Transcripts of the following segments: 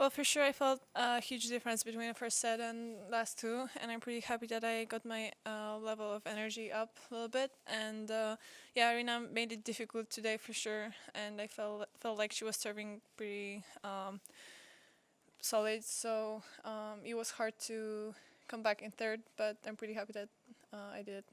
Well, for sure, I felt a huge difference between the first set and last two, and I'm pretty happy that I got my level of energy up a little bit. And yeah, Arena made it difficult today for sure, and I felt like she was serving pretty solid. So it was hard to come back in third, but I'm pretty happy that I did.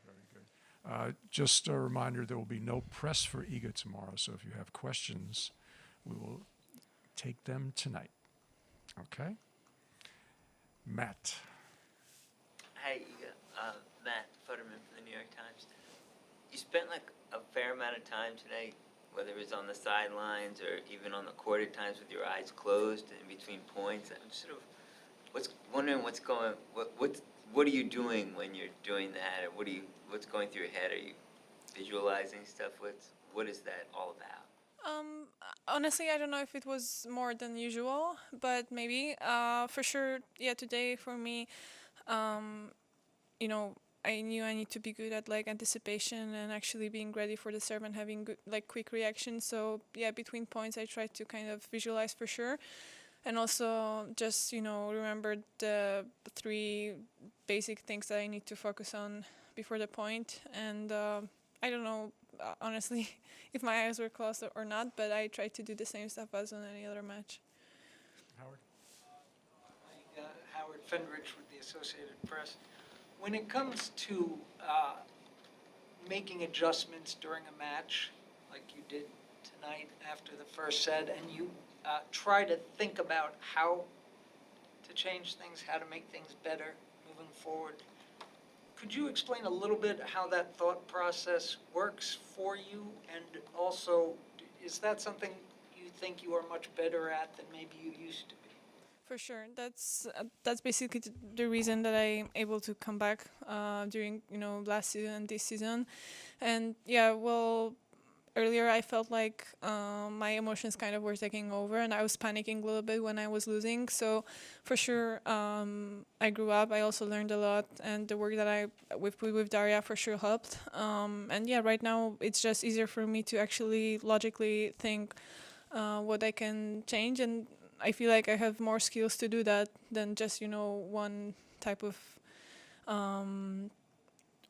Very good. Just a reminder, there will be no press for Iga tomorrow, so if you have questions, we will take them tonight. Okay? Matt. Hi, Iga. Matt Futterman from the New York Times. You spent like a fair amount of time today, whether it was on the sidelines or even on the court at times with your eyes closed in between points. I'm sort of wondering what are you doing when you're doing that, or what's going through your head? Are you visualizing stuff? What is that all about? Um, Honestly, I don't know if it was more than usual, but maybe. For sure, yeah. Today for me, um, you know, I knew I need to be good at like anticipation and actually being ready for the serve and having good like quick reactions. So yeah, between points, I tried to kind of visualize for sure, and also just remember the three basic things that I need to focus on before the point. And I don't know honestly if my eyes were closed or not, but I tried to do the same stuff as on any other match. Howard? Howard Fendrich with the Associated Press. When it comes to making adjustments during a match, like you did tonight after the first set, and you try to think about how to change things, how to make things better moving forward, could you explain a little bit how that thought process works for you? And also, is that something you think you are much better at than maybe you used to be? For sure, that's basically the reason that I'm able to come back during last season and this season. And yeah, well, earlier I felt like my emotions kind of were taking over, and I was panicking a little bit when I was losing. So for sure, I grew up. I also learned a lot, and the work that I with Daria for sure helped. And yeah, right now it's just easier for me to actually logically think what I can change, and I feel like I have more skills to do that than just one type of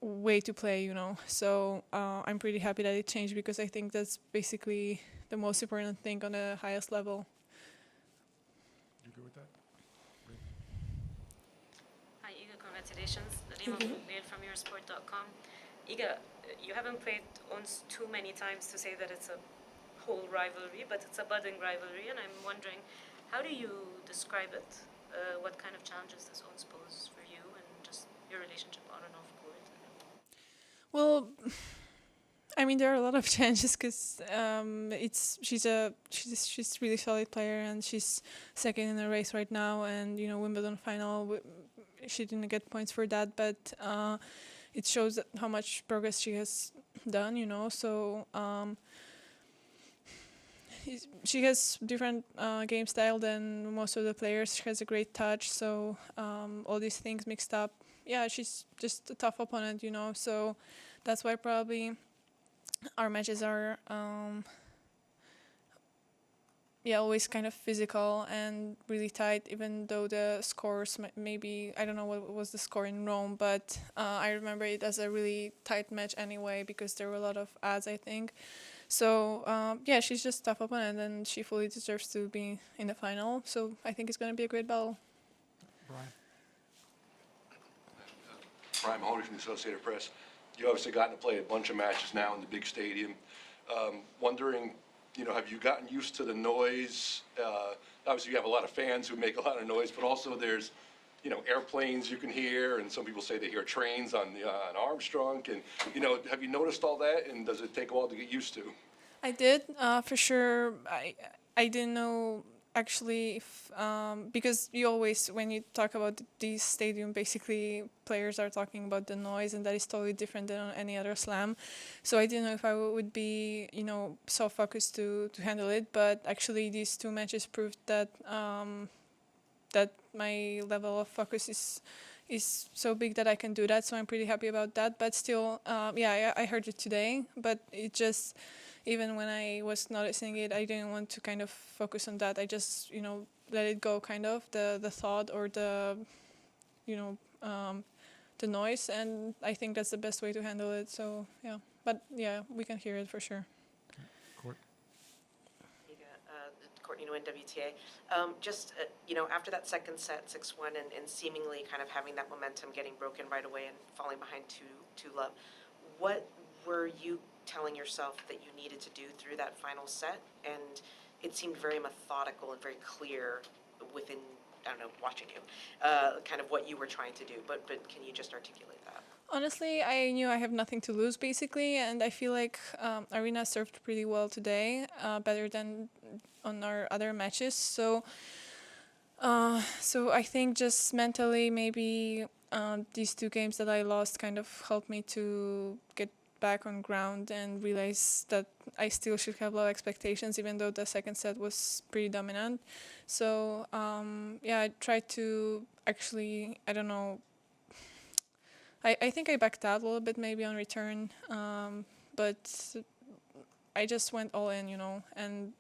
way to play. So I'm pretty happy that it changed, because I think that's basically the most important thing on the highest level. You good with that? Hi, Iga, congratulations. Nadeem Thank you. Mail from Eurosport.com. Iga, you haven't played ONS too many times to say that it's a whole rivalry, but it's a budding rivalry, and I'm wondering, how do you describe it? What kind of challenges does ONS pose for you, and just your relationship on and off court? Well, I mean, there are a lot of changes, because she's really solid player, and she's second in the race right now. And Wimbledon final, she didn't get points for that, but it shows that how much progress she has done. So she has different game style than most of the players. She has a great touch. So all these things mixed up, yeah, she's just a tough opponent. So that's why probably our matches are always kind of physical and really tight, even though the scores maybe, I don't know what was the score in Rome, but I remember it as a really tight match anyway, because there were a lot of ads, I think. So yeah, she's just a tough opponent, and she fully deserves to be in the final. So I think it's going to be a great battle. Brian? Brian Mahoney from the Associated Press. You obviously gotten to play a bunch of matches now in the big stadium. Wondering, have you gotten used to the noise? Obviously, you have a lot of fans who make a lot of noise, but also there's, airplanes you can hear, and some people say they hear trains on Armstrong. And, have you noticed all that, and does it take a while to get used to? I did, for sure. I didn't know actually if because you always, when you talk about this stadium, basically players are talking about the noise, and that is totally different than on any other slam. So I didn't know if I would be so focused to handle it. But actually, these two matches proved that that my level of focus is so big that I can do that. So I'm pretty happy about that. But still, yeah, I heard it today, but it just even when I was noticing it, I didn't want to kind of focus on that. I just, let it go, kind of, the thought or you know, the noise, and I think that's the best way to handle it. So, yeah. But, yeah, we can hear it for sure. Court. Courtney Nguyen, WTA. After that second set, 6-1, and seemingly kind of having that momentum getting broken right away and falling behind 2 love, what were you telling yourself that you needed to do through that final set? And it seemed very methodical and very clear within, I don't know, watching you, kind of what you were trying to do. But can you just articulate that? Honestly, I knew I have nothing to lose, basically, and I feel like Arena served pretty well today, better than on our other matches. So I think just mentally, maybe these 2 games that I lost kind of helped me to get back on ground and realize that I still should have low expectations, even though the second set was pretty dominant. So, I tried to actually, I don't know, I think I backed out a little bit maybe on return, but I just went all in, and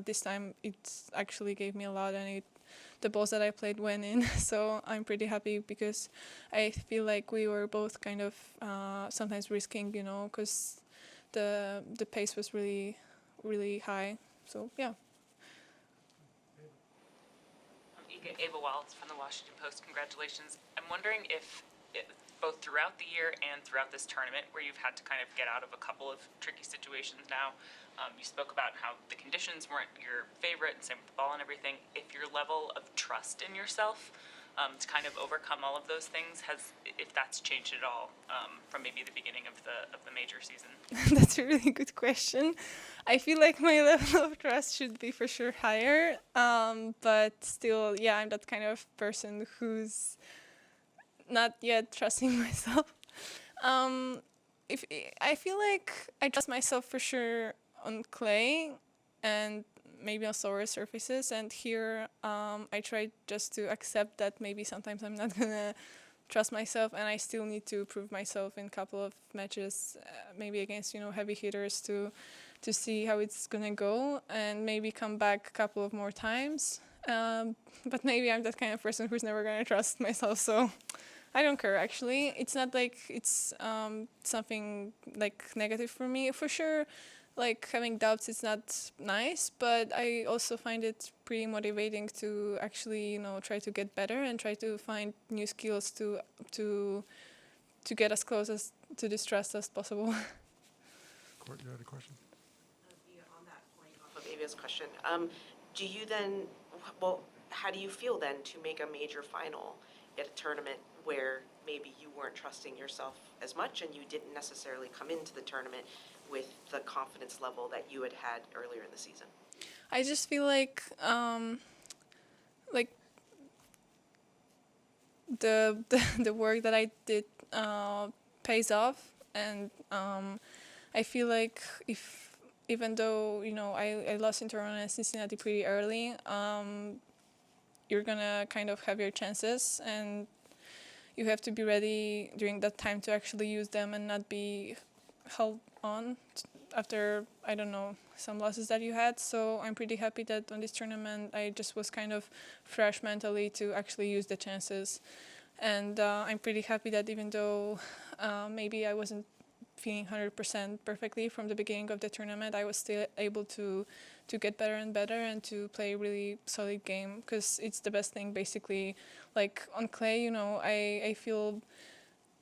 this time it actually gave me a lot, and the balls that I played went in. So I'm pretty happy because I feel like we were both kind of sometimes risking, because the pace was really, really high. So, yeah. Ava Wilds from the Washington Post. Congratulations. I'm wondering if both throughout the year and throughout this tournament, where you've had to kind of get out of a couple of tricky situations now, you spoke about how the conditions weren't your favorite, and same with the ball and everything. If your level of trust in yourself to kind of overcome all of those things if that's changed at all from maybe the beginning of the major season? That's a really good question. I feel like my level of trust should be for sure higher, but still, yeah, I'm that kind of person who's not yet trusting myself. If I feel like I trust myself for sure on clay and maybe on slower surfaces, and here I try just to accept that maybe sometimes I'm not gonna trust myself, and I still need to prove myself in a couple of matches, maybe against heavy hitters to see how it's gonna go, and maybe come back a couple of more times. But maybe I'm that kind of person who's never gonna trust myself, so I don't care, actually. It's not like it's something like negative for me. For sure, like having doubts is not nice, but I also find it pretty motivating to actually, try to get better and try to find new skills to get as close as to this trust as possible. Court, you had a question? On that point, off of Ava's question, do you then, how do you feel then to make a major final at a tournament where maybe you weren't trusting yourself as much and you didn't necessarily come into the tournament with the confidence level that you had had earlier in the season? I just feel like the work that I did pays off, and I feel like even though I lost in Toronto and Cincinnati pretty early, you're gonna kind of have your chances, and you have to be ready during that time to actually use them and not be held on after, I don't know, some losses that you had. So I'm pretty happy that on this tournament I just was kind of fresh mentally to actually use the chances. And I'm pretty happy that even though maybe I wasn't feeling 100% perfectly from the beginning of the tournament, I was still able to get better and better and to play a really solid game, because it's the best thing, basically. Like on clay, I feel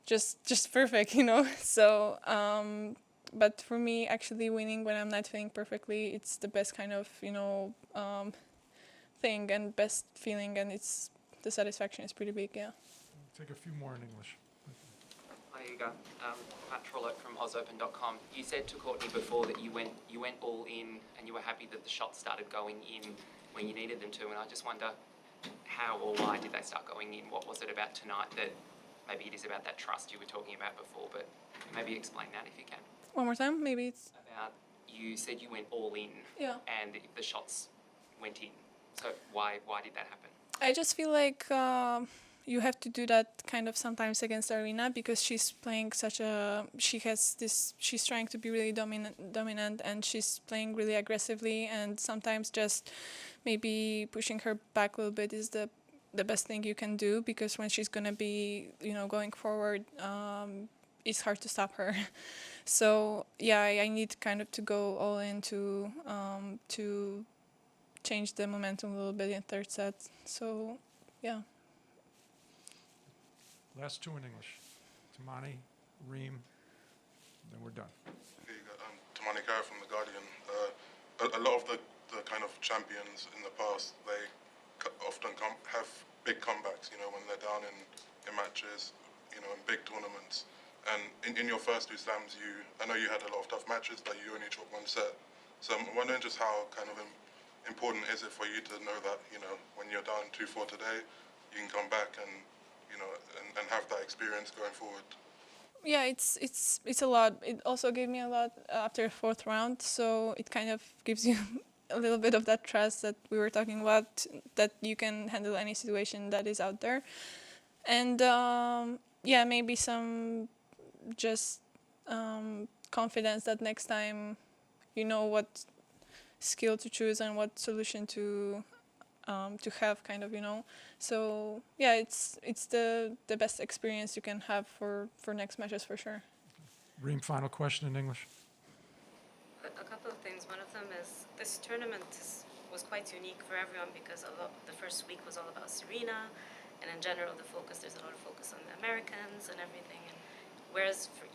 just perfect, So, but for me, actually winning when I'm not feeling perfectly, it's the best kind of, thing and best feeling, and the satisfaction is pretty big, yeah. Take a few more in English. Hi, Iga. Matt Trollope from OzOpen.com. You said to Courtney before that you went all in and you were happy that the shots started going in when you needed them to, and I just wonder how or why did they start going in? What was it about tonight that maybe it is about that trust you were talking about before, but maybe explain that if you can. One more time, maybe it's... About, you said you went all in, Yeah. and the shots went in. So why did that happen? I just feel like, you have to do that kind of sometimes against Arena because she's playing she's trying to be really dominant and she's playing really aggressively, and sometimes just maybe pushing her back a little bit is the best thing you can do, because when she's gonna be going forward, it's hard to stop her. So yeah, I need kind of to go all in to change the momentum a little bit in third set. So yeah. Last two in English. Tamani, Reem, then we're done. Hey, Tamani Kara from The Guardian. A lot of the kind of champions in the past, they often have big comebacks, when they're down in matches, in big tournaments. And in your first two slams, I know you had a lot of tough matches, but you only took one set. So I'm wondering just how kind of important is it for you to know that, when you're down 2-4 today, you can come back and, and have that experience going forward. Yeah, it's a lot. It also gave me a lot after the fourth round, so it kind of gives you a little bit of that trust that we were talking about, that you can handle any situation that is out there. And yeah, maybe some just confidence that next time you know what skill to choose and what solution to have, kind of, So yeah, it's the best experience you can have for next matches for sure. Reem, final question in English. A couple of things. One of them is this tournament was quite unique for everyone because the first week was all about Serena, and in general there's a lot of focus on the Americans and everything. And whereas for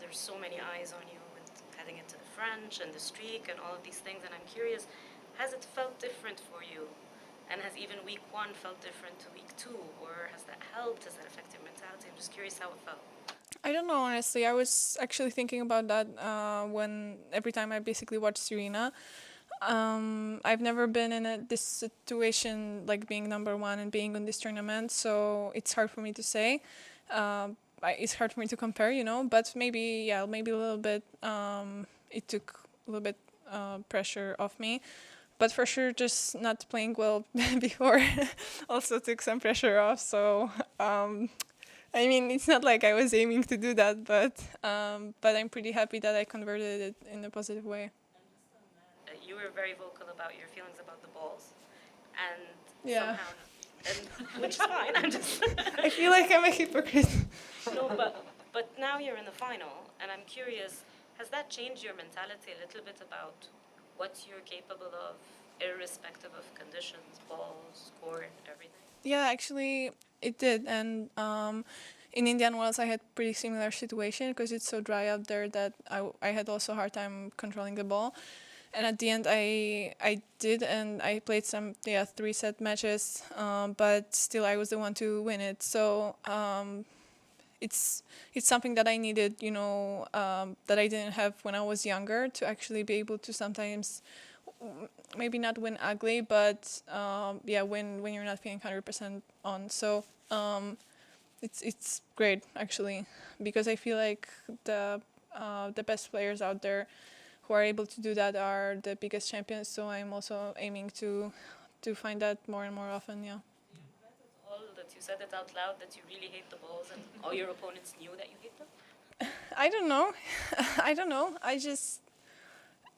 there's so many eyes on you with heading into the French and the streak and all of these things. And I'm curious, has it felt different for you? And has even week 1 felt different to week 2? Or has that helped? Has that affected your mentality? I'm just curious how it felt. I don't know, honestly. I was actually thinking about that every time I basically watch Serena. I've never been in this situation, like being number 1 and being in this tournament, so it's hard for me to say. It's hard for me to compare, but maybe a little bit, it took a little bit pressure off me. But for sure, just not playing well before also took some pressure off. So, I mean, it's not like I was aiming to do that, but I'm pretty happy that I converted it in a positive way. You were very vocal about your feelings about the balls, and Yeah. somehow, which is fine. I feel like I'm a hypocrite. No, but now you're in the final, and I'm curious, has that changed your mentality a little bit about what you're capable of, irrespective of conditions, balls, court, everything? Yeah, actually, it did. And in Indian Wells, I had pretty similar situation because it's so dry out there that I had also a hard time controlling the ball. And at the end, I did, and I played some 3-set matches, but still I was the one to win it. So it's something that I needed, that I didn't have when I was younger, to actually be able to sometimes maybe not win ugly, but when you're not feeling 100% on. So it's great actually, because I feel like the best players out there who are able to do that are the biggest champions. So I'm also aiming to find that more and more often. Yeah. All that you said it out loud, that you really hate the balls, and all your opponents knew that you hate them? I don't know.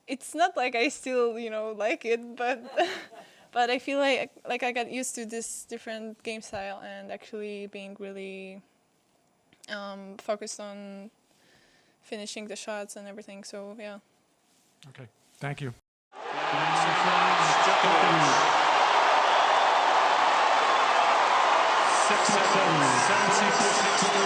It's not like I still, like it, but but I feel like I got used to this different game style and actually being really focused on finishing the shots and everything. So yeah. Okay, thank you. 6-7, 7-6.